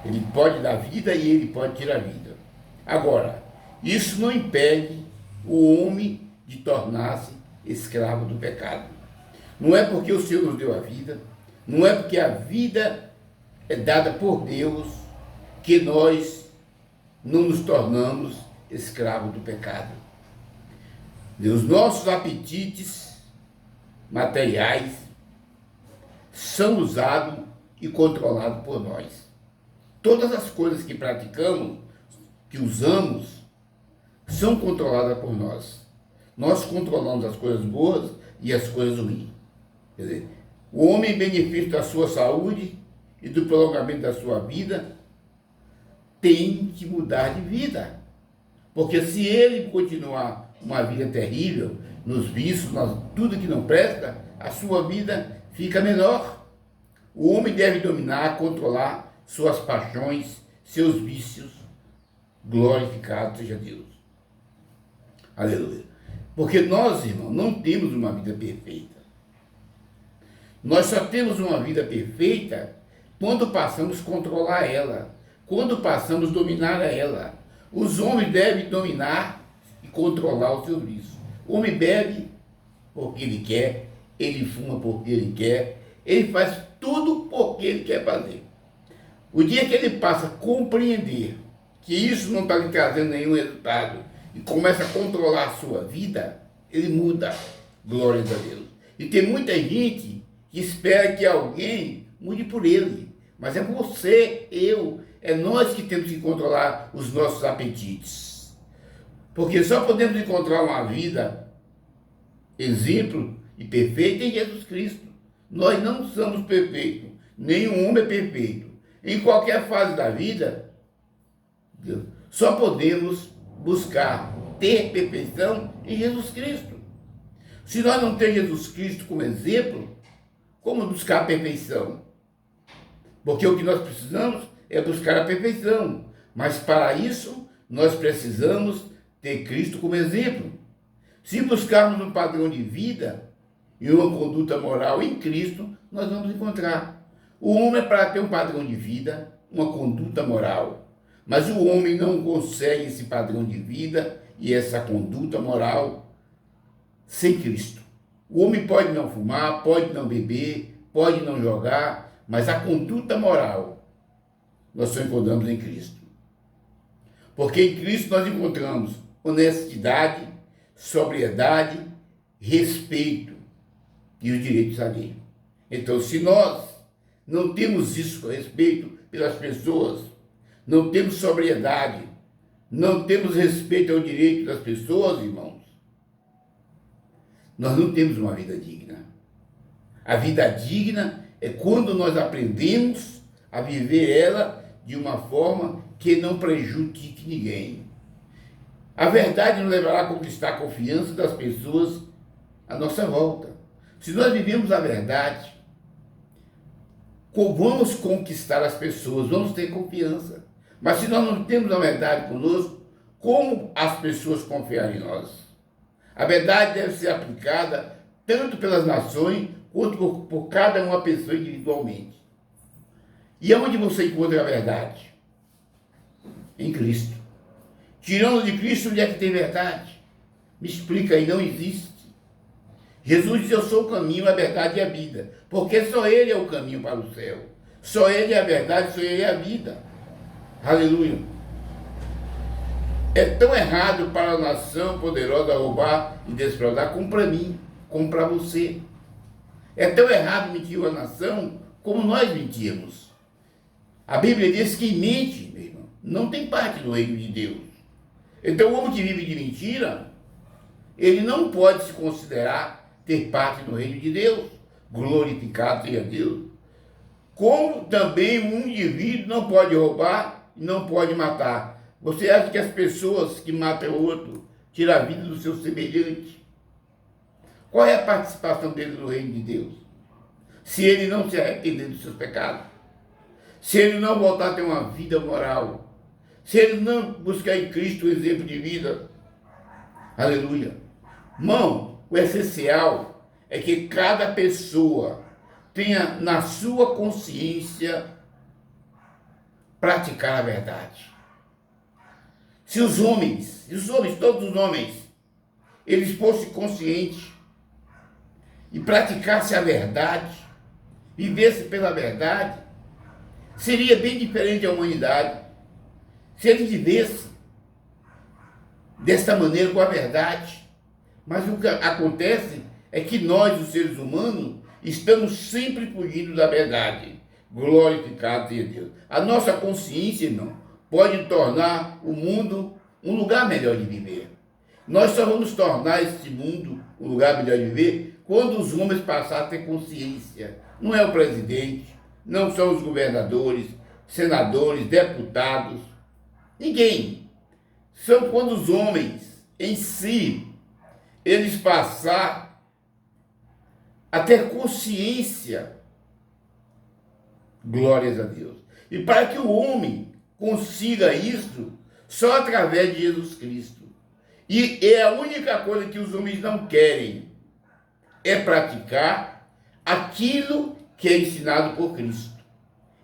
Ele pode dar vida e ele pode tirar vida. Agora, isso não impede o homem de tornar-se escravo do pecado. Não é porque o Senhor nos deu a vida, não é porque a vida é dada por Deus que nós não nos tornamos escravos do pecado. Os nossos apetites materiais são usados e controlados por nós. Todas as coisas que praticamos, que usamos, são controladas por nós. Nós controlamos as coisas boas e as coisas ruins. Quer dizer, o homem, em benefício da sua saúde e do prolongamento da sua vida, tem que mudar de vida. Porque se ele continuar uma vida terrível, nos vícios, tudo que não presta, a sua vida fica menor. O homem deve dominar, controlar suas paixões, seus vícios. Glorificado seja Deus. Aleluia. Porque nós, irmãos, não temos uma vida perfeita. Nós só temos uma vida perfeita quando passamos a controlar ela, quando passamos a dominar ela. Os homens devem dominar e controlar o seu vício. O homem bebe porque ele quer, ele fuma porque ele quer, ele faz tudo porque ele quer fazer. O dia que ele passa a compreender que isso não está lhe trazendo nenhum resultado e começa a controlar a sua vida, ele muda. Glória a Deus. E tem muita gente que espera que alguém mude por ele. Mas é você, é nós que temos que controlar os nossos apetites. Porque só podemos encontrar uma vida exemplo e perfeita em Jesus Cristo. Nós não somos perfeitos. Nenhum homem é perfeito. Em qualquer fase da vida, só podemos buscar ter perfeição em Jesus Cristo. Se nós não temos Jesus Cristo como exemplo, como buscar a perfeição? Porque o que nós precisamos é buscar a perfeição. Mas para isso, nós precisamos ter Cristo como exemplo. Se buscarmos um padrão de vida e uma conduta moral em Cristo, nós vamos encontrar. O homem é para ter um padrão de vida, uma conduta moral. Mas o homem não consegue esse padrão de vida e essa conduta moral sem Cristo. O homem pode não fumar, pode não beber, pode não jogar, mas a conduta moral nós só encontramos em Cristo. Porque em Cristo nós encontramos honestidade, sobriedade, respeito e os direitos alheios. Então, se nós não temos isso, respeito pelas pessoas, não temos sobriedade, não temos respeito ao direito das pessoas, irmãos, nós não temos uma vida digna. A vida digna é quando nós aprendemos a viver ela de uma forma que não prejudique ninguém. A verdade nos levará a conquistar a confiança das pessoas à nossa volta. Se nós vivemos a verdade, vamos conquistar as pessoas, vamos ter confiança. Mas se nós não temos a verdade conosco, como as pessoas confiarem em nós? A verdade deve ser aplicada tanto pelas nações quanto por cada uma pessoa individualmente. E aonde você encontra a verdade? Em Cristo. Tirando de Cristo, onde é que tem verdade? Me explica aí, não existe. Jesus diz: eu sou o caminho, a verdade e a vida. Porque só Ele é o caminho para o céu. Só Ele é a verdade, só Ele é a vida. Aleluia. É tão errado para a nação poderosa roubar e desprezar como para mim, como para você. É tão errado mentir a nação como nós mentimos. A Bíblia diz que mente, meu irmão, não tem parte no reino de Deus. Então o homem que vive de mentira, ele não pode se considerar ter parte no reino de Deus. Glorificado seja Deus. Como também um indivíduo não pode roubar e não pode matar. Você acha que as pessoas que matam o outro tiram a vida do seu semelhante? Qual é a participação dele no reino de Deus? Se ele não se arrepender dos seus pecados, se ele não voltar a ter uma vida moral, se ele não buscar em Cristo o exemplo de vida, aleluia. Irmão, o essencial é que cada pessoa tenha na sua consciência praticar a verdade. Se os homens, todos os homens, eles fossem conscientes e praticassem a verdade, vivessem pela verdade, seria bem diferente a humanidade. Se eles vivessem desta maneira com a verdade. Mas o que acontece é que nós, os seres humanos, estamos sempre fugindo da verdade. Glorificado seja Deus. A nossa consciência, irmão, pode tornar o mundo um lugar melhor de viver. Nós só vamos tornar este mundo um lugar melhor de viver quando os homens passarem a ter consciência. Não é o presidente, não são os governadores, senadores, deputados, ninguém. São quando os homens em si, eles passarem a ter consciência. Glórias a Deus. E para que o homem consiga isso, só através de Jesus Cristo. E é a única coisa que os homens não querem, é praticar aquilo que é ensinado por Cristo.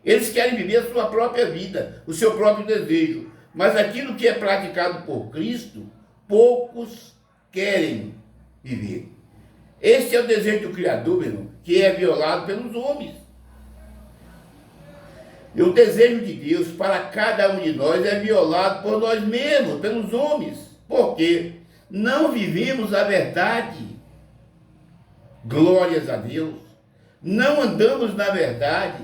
Eles querem viver a sua própria vida, o seu próprio desejo. Mas aquilo que é praticado por Cristo, poucos querem viver. Esse é o desejo do Criador, meu irmão, que é violado pelos homens. E o desejo de Deus para cada um de nós é violado por nós mesmos, pelos homens. Porque não vivemos a verdade. Glórias a Deus. Não andamos na verdade.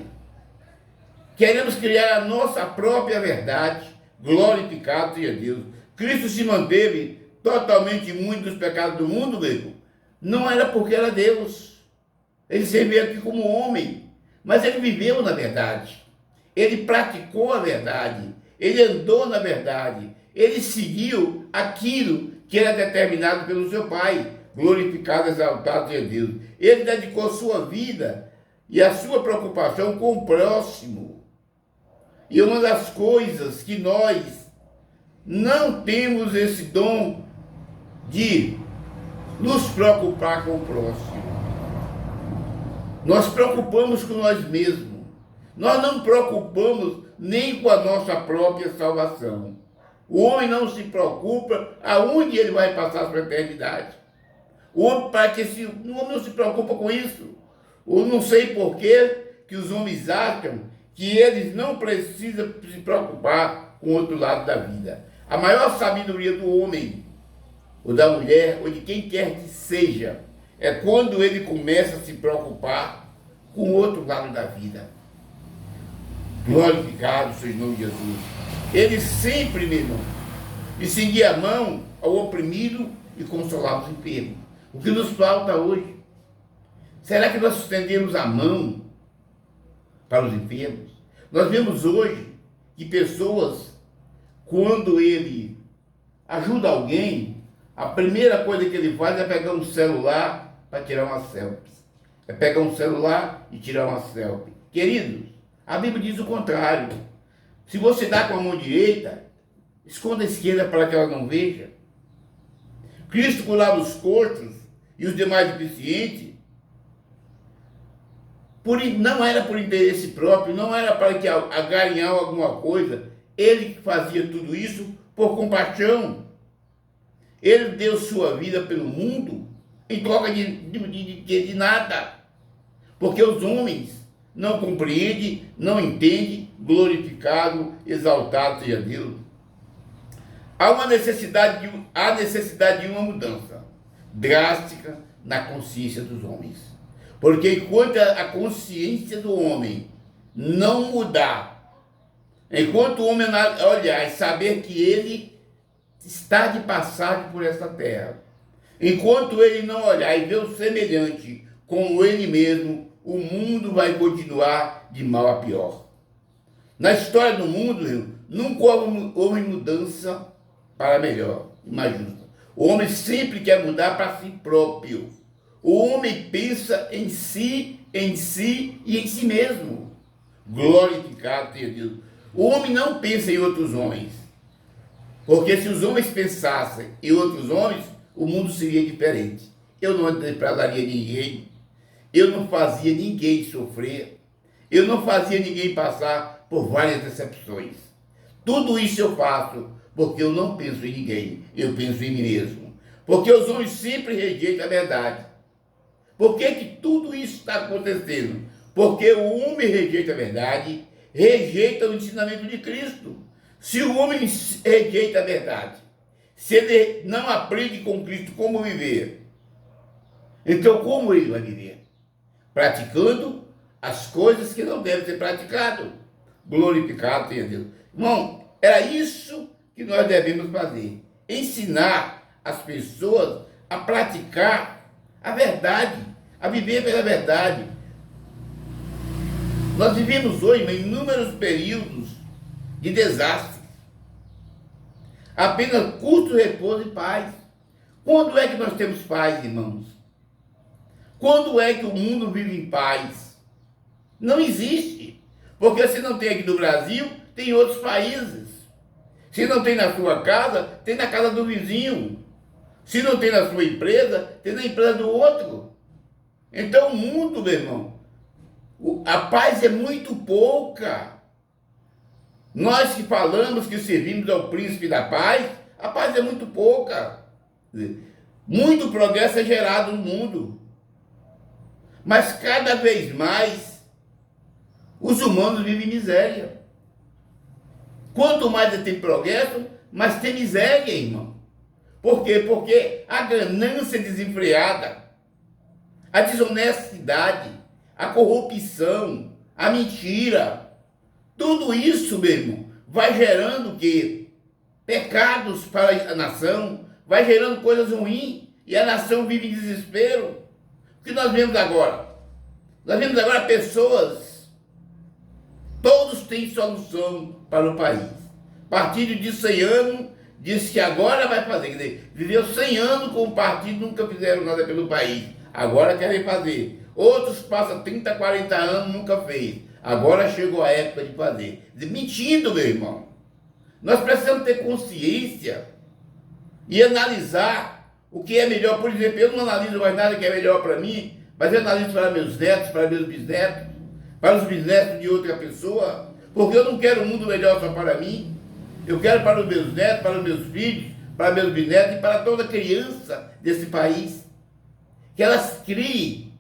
Queremos criar a nossa própria verdade. Glorificado seja Deus. Cristo se manteve totalmente imune dos pecados do mundo, meu irmão. Não era porque era Deus. Ele sempre veio aqui como homem. Mas ele viveu na verdade. Ele praticou a verdade. Ele andou na verdade. Ele seguiu aquilo que era determinado pelo seu Pai. Glorificado, exaltado seja Deus. Ele dedicou sua vida e a sua preocupação com o próximo. E uma das coisas que nós não temos esse dom de nos preocupar com o próximo. Nós preocupamos com nós mesmos. Nós não preocupamos nem com a nossa própria salvação. O homem não se preocupa aonde ele vai passar a sua eternidade. O homem não se preocupa com isso. Eu não sei por que os homens acham que eles não precisam se preocupar com o outro lado da vida. A maior sabedoria do homem, ou da mulher, ou de quem quer que seja, é quando ele começa a se preocupar com o outro lado da vida. Glorificado seja o nome de Jesus. Ele sempre, meu irmão, estendia a mão ao oprimido e consolava os enfermos. O que nos falta hoje? Será que nós estendemos a mão para os enfermos? Nós vemos hoje que pessoas, quando ele ajuda alguém, a primeira coisa que ele faz é pegar um celular para tirar uma selfie. É pegar um celular e tirar uma selfie. Queridos, a Bíblia diz o contrário. Se você dá com a mão direita, esconda a esquerda para que ela não veja. Cristo curava os coxos e os demais deficientes. Não era por interesse próprio, não era para que agarinhar alguma coisa. Ele fazia tudo isso por compaixão. Ele deu sua vida pelo mundo em troca de nada. Porque os homens não compreendem, não entendem, glorificado, exaltado seja Deus. Há necessidade de uma mudança drástica na consciência dos homens. Porque enquanto a consciência do homem não mudar, enquanto o homem olhar e saber que ele está de passagem por essa terra, enquanto ele não olhar e ver o semelhante como ele mesmo, o mundo vai continuar de mal a pior. Na história do mundo, nunca houve mudança para melhor e mais justa. O homem sempre quer mudar para si próprio. O homem pensa em si e em si mesmo. Glorificado seja Deus. O homem não pensa em outros homens. Porque se os homens pensassem em outros homens, o mundo seria diferente. Eu não depradaria ninguém. Eu não fazia ninguém sofrer. Eu não fazia ninguém passar por várias decepções. Tudo isso eu faço porque eu não penso em ninguém, eu penso em mim mesmo. Porque os homens sempre rejeitam a verdade. Por que tudo isso está acontecendo? Porque o homem rejeita a verdade, rejeita o ensinamento de Cristo. Se o homem rejeita a verdade, se ele não aprende com Cristo como viver, então como ele vai viver? Praticando as coisas que não devem ser praticadas. Glorificado tenha Deus. Irmão, era isso que nós devemos fazer. Ensinar as pessoas a praticar a verdade, a viver pela verdade. Nós vivemos hoje em inúmeros períodos de desastre. Apenas custo, repouso e paz. Quando é que nós temos paz, irmãos? Quando é que o mundo vive em paz? Não existe. Porque se não tem aqui no Brasil, tem em outros países. Se não tem na sua casa, tem na casa do vizinho. Se não tem na sua empresa, tem na empresa do outro. Então o mundo, meu irmão, a paz é muito pouca. Nós que falamos que servimos ao príncipe da paz, a paz é muito pouca. Muito progresso é gerado no mundo. Mas cada vez mais os humanos vivem em miséria. Quanto mais tem progresso, mais tem miséria, irmão. Por quê? Porque a ganância desenfreada, a desonestidade, a corrupção, a mentira, tudo isso, meu irmão, vai gerando o quê? Pecados para a nação, vai gerando coisas ruins, e a nação vive em desespero. O que nós vemos agora? Nós vemos agora pessoas, todos têm solução para o país. Partido de 100 anos disse que agora vai fazer. Quer dizer, viveu 100 anos com o partido, nunca fizeram nada pelo país. Agora querem fazer. Outros passam 30, 40 anos, nunca fez. Agora chegou a época de fazer. Mentindo, meu irmão. Nós precisamos ter consciência e analisar o que é melhor. Por exemplo, eu não analiso mais nada que é melhor para mim, mas eu analiso para meus netos, para meus bisnetos, para os bisnetos de outra pessoa, porque eu não quero um mundo melhor só para mim. Eu quero para os meus netos, para os meus filhos, para meus bisnetos e para toda criança desse país, que elas criem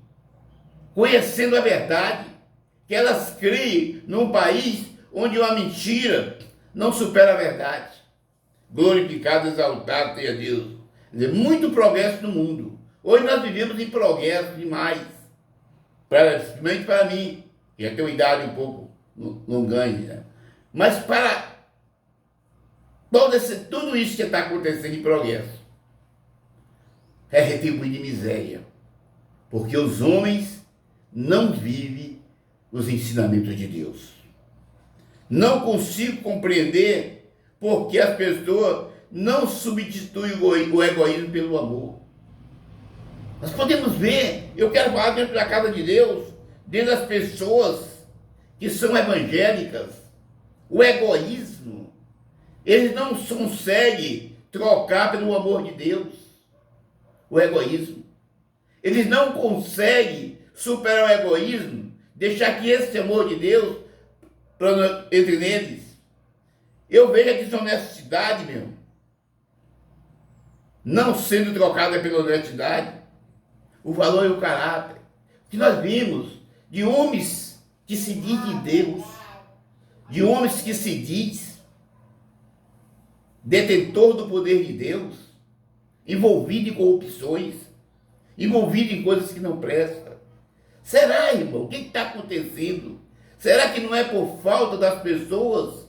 conhecendo a verdade, que elas criem num país onde uma mentira não supera a verdade. Glorificado, exaltado tenha Deus. Quer dizer, muito progresso no mundo. Hoje nós vivemos em progresso demais, principalmente para mim, que já tenho idade um pouco, não ganho, né? Mas para tudo isso que está acontecendo em progresso é retribuído em miséria, porque os homens não vivem os ensinamentos de Deus. Não consigo compreender porque as pessoas não substituem o egoísmo pelo amor. Nós podemos ver, eu quero falar dentro da casa de Deus, dentro das pessoas que são evangélicas, o egoísmo, eles não conseguem trocar pelo amor de Deus, o egoísmo. Eles não conseguem superar o egoísmo, deixar que esse amor de Deus entre neles. Eu vejo a desonestidade, meu, não sendo trocada pela honestidade, o valor e o caráter que nós vimos de homens que se dizem Deus, de homens que se diz detentor do poder de Deus, envolvido em corrupções, envolvido em coisas que não prestam. Será, irmão? O que está acontecendo? Será que não é por falta das pessoas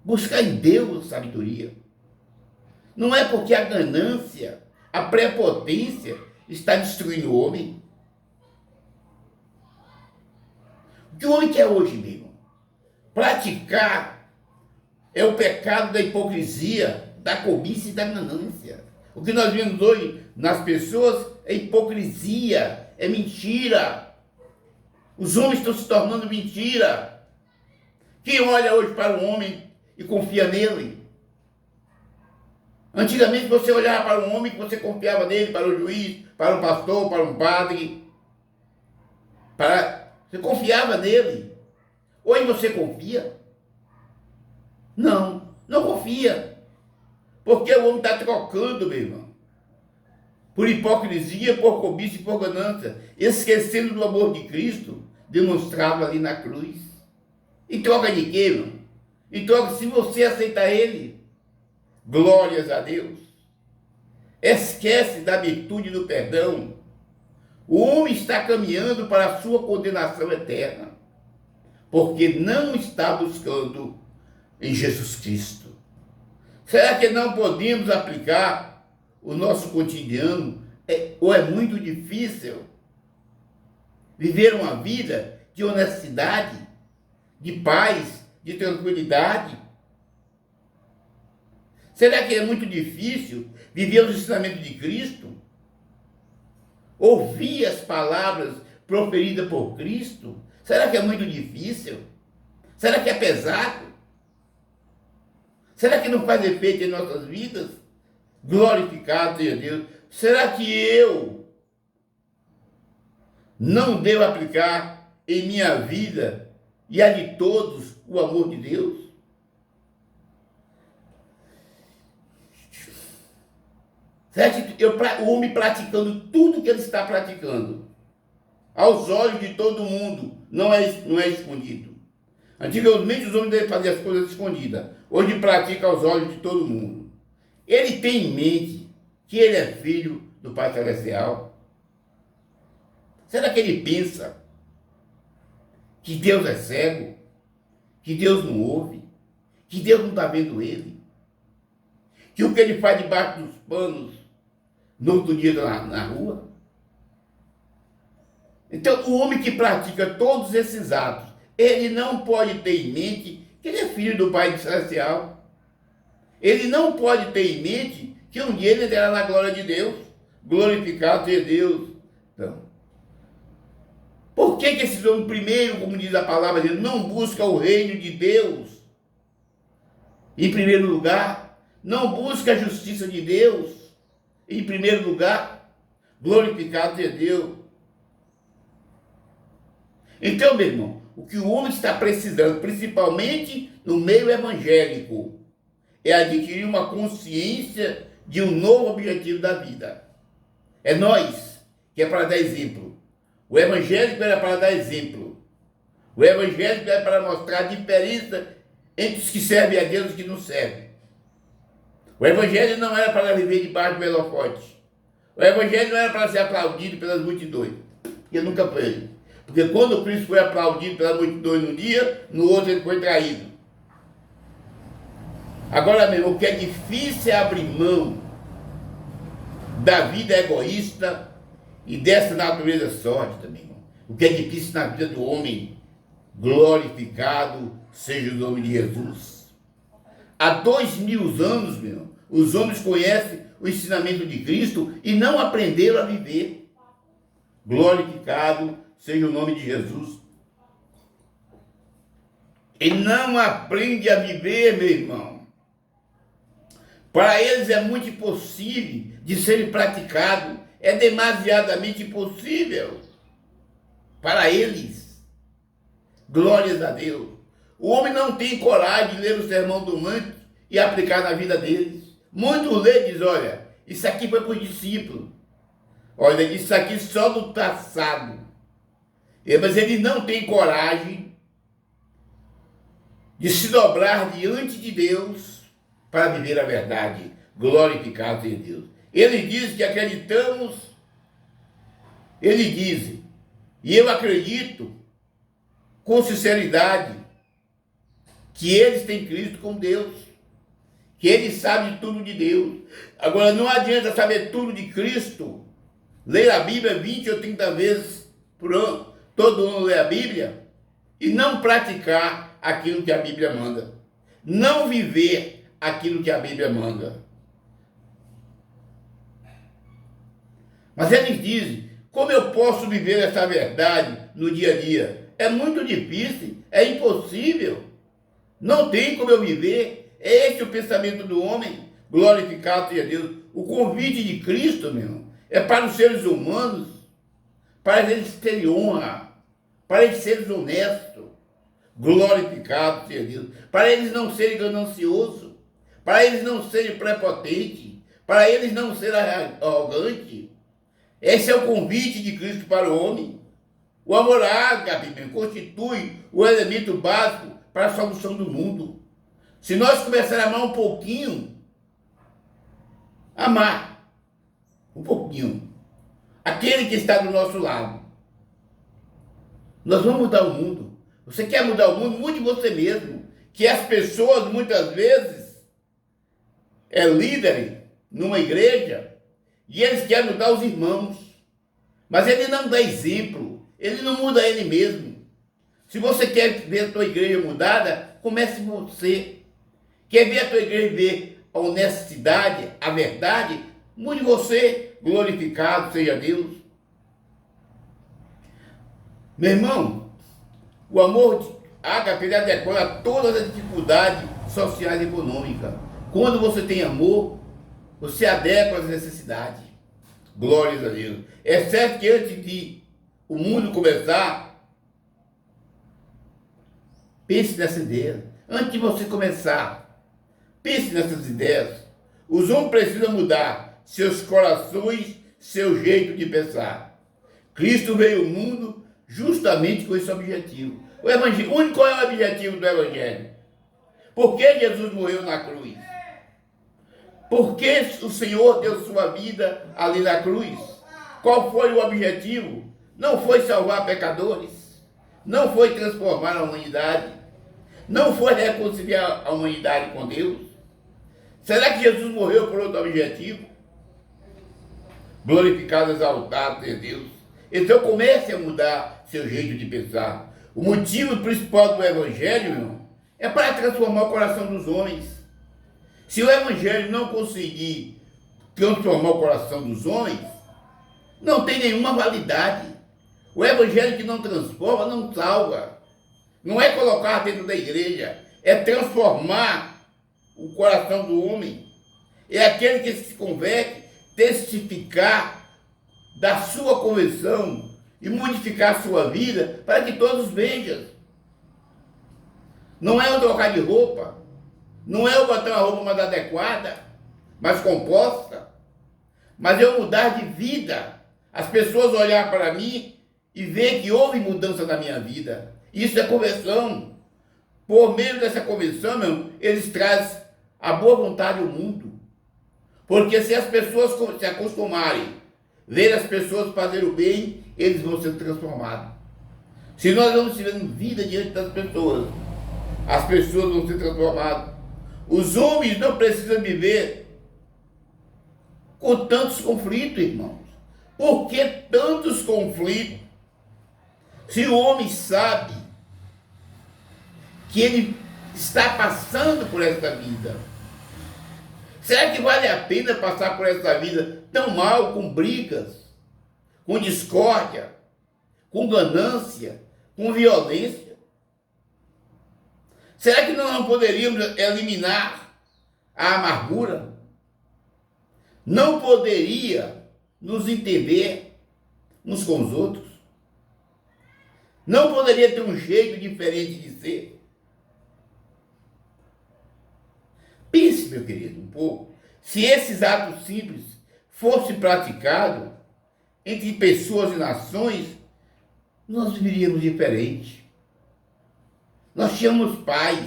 buscar em Deus sabedoria? Não é porque a ganância, a prepotência está destruindo o homem? O que o homem quer hoje, meu irmão? Praticar é o pecado da hipocrisia, da cobiça e da ganância. O que nós vemos hoje nas pessoas é hipocrisia, é mentira. Os homens estão se tornando mentira. Quem olha hoje para o homem e confia nele? Antigamente você olhava para um homem que você confiava nele, para o juiz, para um pastor, para um padre. Você confiava nele. Hoje você confia? Não, não confia. Porque o homem está trocando, meu irmão, por hipocrisia, por cobiça e por ganância, esquecendo do amor de Cristo, demonstrado ali na cruz. Em troca de quê, irmão? Em troca, se você aceitar Ele, glórias a Deus. Esquece da virtude do perdão. O homem está caminhando para a sua condenação eterna, porque não está buscando em Jesus Cristo. Será que não podemos aplicar o nosso cotidiano? Ou é muito difícil viver uma vida de honestidade, de paz, de tranquilidade? Será que é muito difícil viver os ensinamentos de Cristo? Ouvir as palavras proferidas por Cristo? Será que é muito difícil? Será que é pesado? Será que não faz efeito em nossas vidas? Glorificado seja Deus. Será que eu não devo aplicar em minha vida e a de todos o amor de Deus? Será que o homem praticando tudo que ele está praticando, aos olhos de todo mundo, não é escondido? Antigamente os homens devem fazer as coisas escondidas. Hoje pratica aos olhos de todo mundo. Ele tem em mente que ele é filho do Pai Celestial? Será que ele pensa que Deus é cego? Que Deus não ouve? Que Deus não está vendo ele? Que o que ele faz debaixo dos panos, no outro dia na rua? Então, o homem que pratica todos esses atos, ele não pode ter em mente que ele é filho do Pai Celestial. Ele não pode ter em mente que um dia ele entrará na glória de Deus. Glorificado seja Deus. Então, por que esses homens, primeiro, como diz a palavra de Deus, não buscam o reino de Deus? Em primeiro lugar, não buscam a justiça de Deus. Em primeiro lugar, glorificado seja Deus. Então, meu irmão, o que o homem está precisando, principalmente no meio evangélico, é adquirir uma consciência de um novo objetivo da vida. É nós que é para dar exemplo. O evangélico era para dar exemplo. O evangélico é para mostrar a diferença entre os que servem a Deus e os que não servem. O evangelho não era para viver debaixo do holofote. O evangelho não era para ser aplaudido pelas multidões. Porque nunca foi. Porque quando Cristo foi aplaudido pelas multidões num dia, no outro ele foi traído. Agora mesmo, o que é difícil é abrir mão da vida egoísta e dessa natureza sórdida, meu irmão. O que é difícil na vida do homem, glorificado seja o nome de Jesus. Há 2000 anos, meu irmão, os homens conhecem o ensinamento de Cristo e não aprenderam a viver. Glorificado seja o nome de Jesus. E não aprende a viver, meu irmão. Para eles é muito impossível de ser praticado. É demasiadamente impossível. Para eles. Glórias a Deus. O homem não tem coragem de ler o Sermão do Monte e aplicar na vida deles. Muitos lêem e dizem, olha, isso aqui foi para os discípulos. Olha, isso aqui só no traçado. Mas ele não tem coragem de se dobrar diante de Deus para viver a verdade. Glorificado seja Deus. Ele diz que acreditamos, ele diz, e eu acredito com sinceridade, que eles têm Cristo como Deus, que eles sabem tudo de Deus. Agora, não adianta saber tudo de Cristo, ler a Bíblia 20 ou 30 vezes por ano, todo ano ler a Bíblia, e não praticar aquilo que a Bíblia manda. Não viver aquilo que a Bíblia manda. Mas eles dizem, como eu posso viver essa verdade no dia a dia? É muito difícil, é impossível. Não tem como eu viver. É esse o pensamento do homem. Glorificado seja Deus. O convite de Cristo, meu irmão, é para os seres humanos, para eles terem honra, para eles serem honestos, Glorificado seja Deus. Para eles não serem gananciosos, para eles não serem prepotentes, para eles não serem arrogantes. Esse é o convite de Cristo para o homem. O amor ágape constitui o elemento básico para a solução do mundo. Se nós começarmos a amar um pouquinho, amar um pouquinho aquele que está do nosso lado, nós vamos mudar o mundo. Você quer mudar o mundo? Mude você mesmo. Que as pessoas, muitas vezes, líderes numa igreja e eles querem mudar os irmãos. Mas ele não dá exemplo. Ele não muda ele mesmo. Se você quer ver a tua igreja mudada, comece você. Quer ver a tua igreja ver a honestidade, a verdade? Mude você. Glorificado seja Deus. Meu irmão, o amor de ágape adequa todas as dificuldades sociais e econômicas. Quando você tem amor, você adequa às necessidades. Glórias a Deus. É certo que antes de o mundo começar, pense nessa ideia. Antes de você começar, pense nessas ideias. Os homens precisam mudar seus corações, seu jeito de pensar. Cristo veio ao mundo justamente com esse objetivo. O evangelho, qual é o objetivo do evangelho? Por que Jesus morreu na cruz? Por que o Senhor deu sua vida ali na cruz? Qual foi o objetivo? Não foi salvar pecadores, não foi transformar a humanidade, não foi reconciliar a humanidade com Deus. Será que Jesus morreu por outro objetivo? Glorificado, exaltado seja Deus. Então comece a mudar seu jeito de pensar. O motivo principal do evangelho, irmão, é para transformar o coração dos homens. Se o evangelho não conseguir transformar o coração dos homens, não tem nenhuma validade. O evangelho que não transforma, não salva. Não é colocar dentro da igreja, é transformar o coração do homem. É aquele que se converte, testificar da sua conversão e modificar a sua vida para que todos vejam. Não é eu trocar de roupa, não é eu botar uma roupa mais adequada, mais composta, mas eu mudar de vida. As pessoas olhar para mim e ver que houve mudança na minha vida. Isso é conversão. Por meio dessa conversão, meu, eles trazem a boa vontade ao mundo. Porque se as pessoas se acostumarem ver as pessoas fazerem o bem, eles vão ser transformados. Se nós vamos tirando vida diante das pessoas, as pessoas vão ser transformadas. Os homens não precisam viver com tantos conflitos, irmãos. Por que tantos conflitos? Se o homem sabe que ele está passando por essa vida, será que vale a pena passar por essa vida tão mal, com brigas, com discórdia, com ganância, com violência? Será que nós não poderíamos eliminar a amargura? Não poderia nos entender uns com os outros? Não poderia ter um jeito diferente de ser? Pense, meu querido, um pouco. Se esses atos simples fossem praticados entre pessoas e nações, nós viveríamos diferente. Nós tínhamos paz.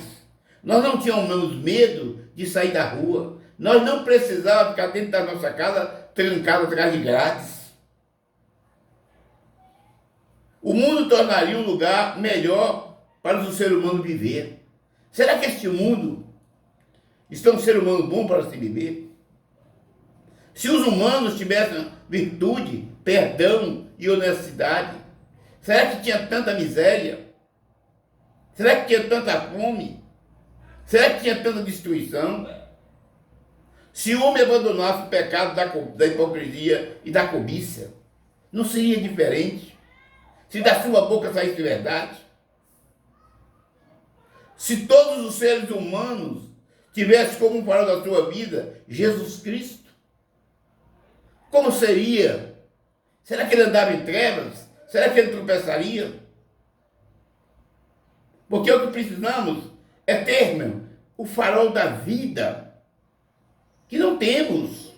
Nós não tínhamos medo de sair da rua. Nós não precisávamos ficar dentro da nossa casa trancado atrás de grades. O mundo tornaria um lugar melhor para o ser humano viver. Será que este mundo está um ser humano bom para se viver? Se os humanos tivessem virtude, perdão e honestidade, será que tinha tanta miséria? Será que tinha tanta fome? Será que tinha tanta destruição? Se o homem abandonasse o pecado da hipocrisia e da cobiça, não seria diferente? Se da sua boca saísse verdade? Se todos os seres humanos tivessem como farol da sua vida Jesus Cristo, como seria? Será que ele andava em trevas? Será que ele tropeçaria? Porque o que precisamos é ter, meu, o farol da vida, que não temos.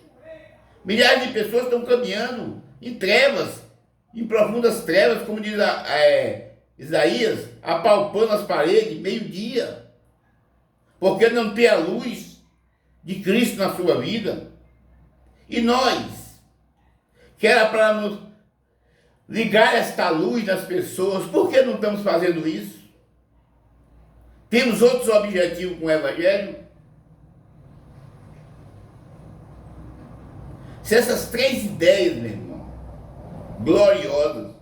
Milhares de pessoas estão caminhando em trevas, em profundas trevas, como diz Isaías, apalpando as paredes, meio-dia, porque não tem a luz de Cristo na sua vida. E nós, que era para nos ligar esta luz nas pessoas, por que não estamos fazendo isso? Temos outros objetivos com o Evangelho? Se essas três ideias, meu irmão, gloriosas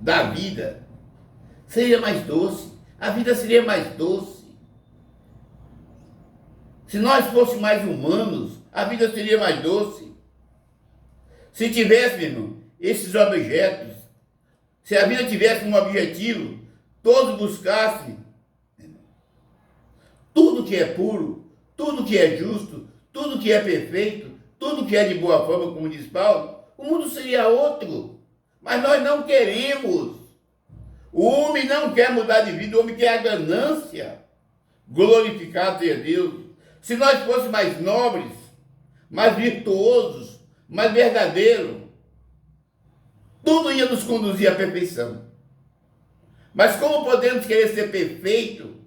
da vida, seria mais doce, a vida seria mais doce. Se nós fôssemos mais humanos, a vida seria mais doce. Se tivesse, meu irmão, esses objetos, se a vida tivesse um objetivo, todos buscassem tudo que é puro, tudo que é justo, tudo que é perfeito, tudo que é de boa forma, como diz Paulo, o mundo seria outro. Mas nós não queremos. O homem não quer mudar de vida, o homem quer a ganância. Glorificado seja Deus. Se nós fôssemos mais nobres, mais virtuosos, mais verdadeiros, tudo ia nos conduzir à perfeição. Mas como podemos querer ser perfeito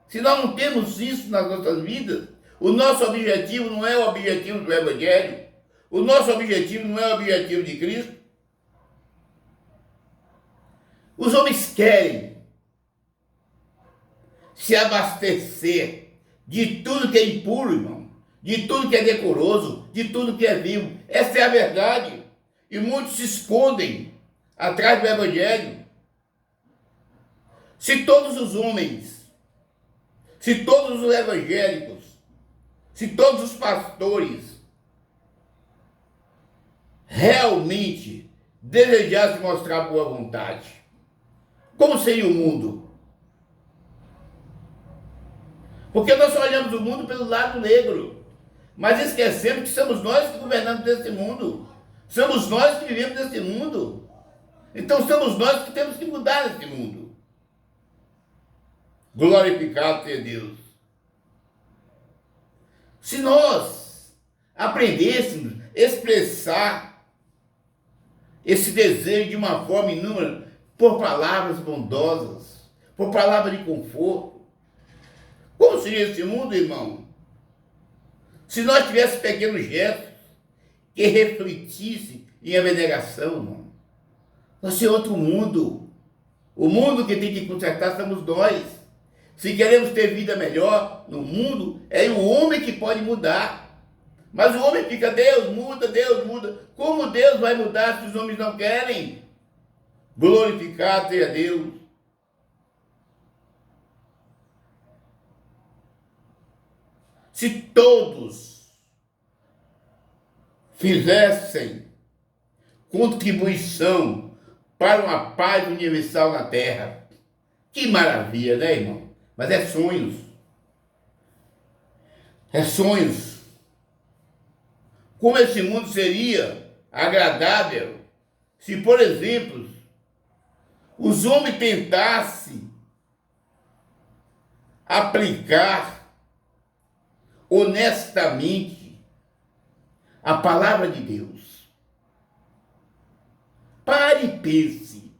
se nós não temos isso nas nossas vidas? O nosso objetivo não é o objetivo do Evangelho. O nosso objetivo não é o objetivo de Cristo. Os homens querem se abastecer de tudo que é impuro, irmão, de tudo que é decoroso, de tudo que é vivo. Essa é a verdade. E muitos se escondem atrás do Evangelho. Se todos os homens, se todos os evangélicos, se todos os pastores realmente desejassem mostrar boa vontade, como seria o mundo? Porque nós só olhamos o mundo pelo lado negro, mas esquecemos que somos nós que governamos desse mundo. Somos nós que vivemos nesse mundo. Então somos nós que temos que mudar esse mundo. Glorificado seja Deus. Se nós aprendêssemos a expressar esse desejo de uma forma inúmera, por palavras bondosas, por palavras de conforto, como seria esse mundo, irmão? Se nós tivéssemos pequenos gestos que refletissem em abnegação, irmão, nós seria outro mundo. O mundo que tem que consertar somos nós. Se queremos ter vida melhor no mundo, é o homem que pode mudar. Mas o homem fica, Deus muda, Deus muda. Como Deus vai mudar se os homens não querem? Glorificado seja Deus. Se todos fizessem contribuição para uma paz universal na terra, que maravilha, né, irmão? Mas é sonhos. É sonhos. Como esse mundo seria agradável se, por exemplo, os homens tentassem aplicar honestamente a palavra de Deus. Pare e pense.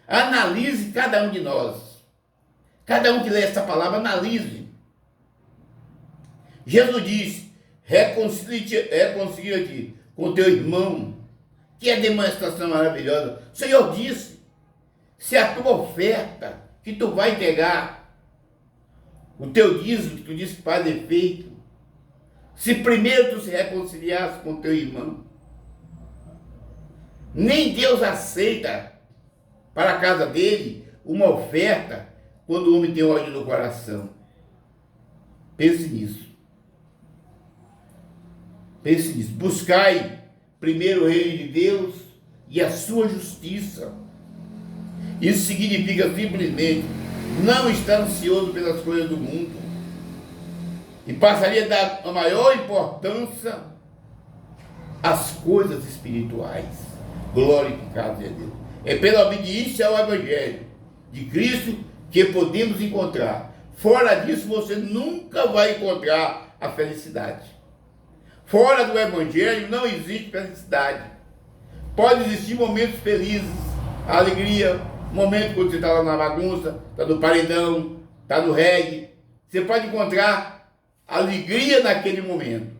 Analise cada um de nós. Cada um que lê essa palavra, analise. Jesus disse, reconcilia-te com teu irmão. Que é demonstração maravilhosa. O Senhor disse, se a tua oferta que tu vai entregar, o teu dízimo que tu disse que faz efeito, se primeiro tu se reconciliasse com teu irmão, nem Deus aceita para a casa dele uma oferta quando o homem tem ódio no coração. Pense nisso. Pense nisso. Buscai primeiro o reino de Deus e a sua justiça. Isso significa simplesmente não estar ansioso pelas coisas do mundo. E passaria a dar a maior importância às coisas espirituais. Glorificado seja Deus. É pela obediência ao Evangelho de Cristo que podemos encontrar. Fora disso, você nunca vai encontrar a felicidade. Fora do Evangelho não existe felicidade. Pode existir momentos felizes, a alegria, momento quando você está lá na bagunça, está no paredão, está no reggae. Você pode encontrar alegria naquele momento.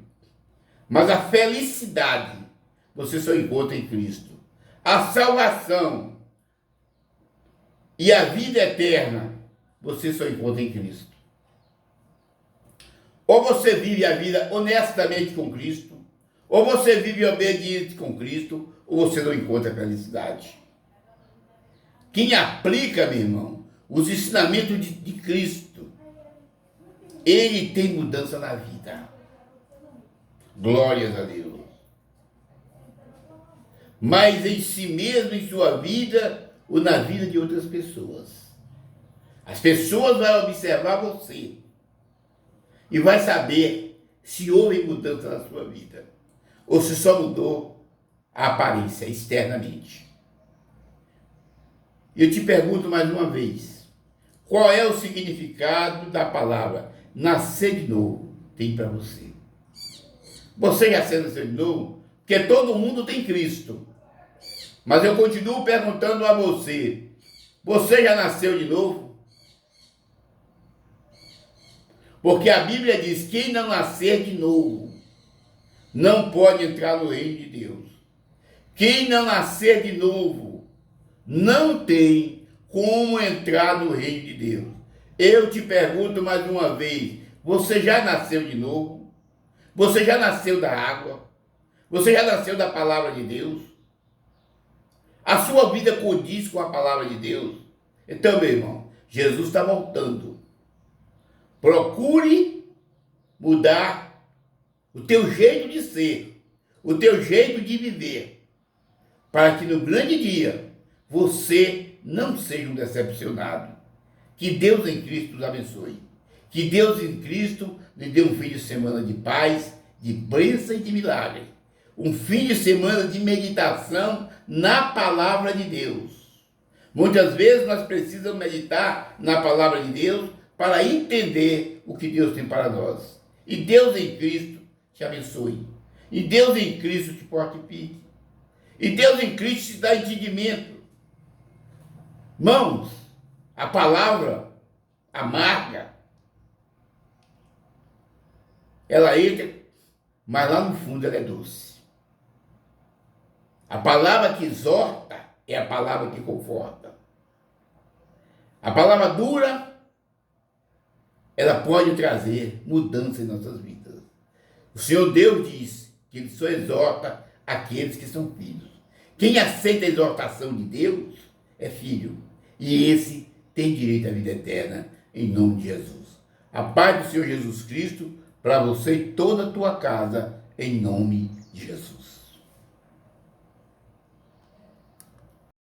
Mas a felicidade você só encontra em Cristo. A salvação e a vida eterna você só encontra em Cristo. Ou você vive a vida honestamente com Cristo, ou você vive obediente com Cristo, ou você não encontra felicidade. Quem aplica, meu irmão, os ensinamentos de Cristo, ele tem mudança na vida. Glórias a Deus. Mas em si mesmo, em sua vida, ou na vida de outras pessoas. As pessoas vão observar você e vai saber se houve mudança na sua vida ou se só mudou a aparência externamente. Eu te pergunto mais uma vez, qual é o significado da palavra nascer de novo tem para você? Você já nasceu de novo? Porque todo mundo tem Cristo. Mas eu continuo perguntando a você, você já nasceu de novo? Porque a Bíblia diz, quem não nascer de novo, não pode entrar no reino de Deus. Quem não nascer de novo, não tem como entrar no reino de Deus. Eu te pergunto mais uma vez, você já nasceu de novo? Você já nasceu da água? Você já nasceu da palavra de Deus? A sua vida condiz com a palavra de Deus? Então, meu irmão, Jesus está voltando. Procure mudar o teu jeito de ser, o teu jeito de viver, para que no grande dia você não seja um decepcionado. Que Deus em Cristo nos abençoe. Que Deus em Cristo lhe dê um fim de semana de paz, de bênção e de milagre. Um fim de semana de meditação na palavra de Deus. Muitas vezes nós precisamos meditar na palavra de Deus para entender o que Deus tem para nós. E Deus em Cristo te abençoe. E Deus em Cristo te fortifique. E Deus em Cristo te dá entendimento. Irmãos, a palavra amarga, ela entra, mas lá no fundo ela é doce. A palavra que exorta é a palavra que conforta. A palavra dura, ela pode trazer mudança em nossas vidas. O Senhor Deus diz que Ele só exorta aqueles que são filhos. Quem aceita a exortação de Deus é filho. E esse tem direito à vida eterna, em nome de Jesus. A paz do Senhor Jesus Cristo para você e toda a tua casa, em nome de Jesus.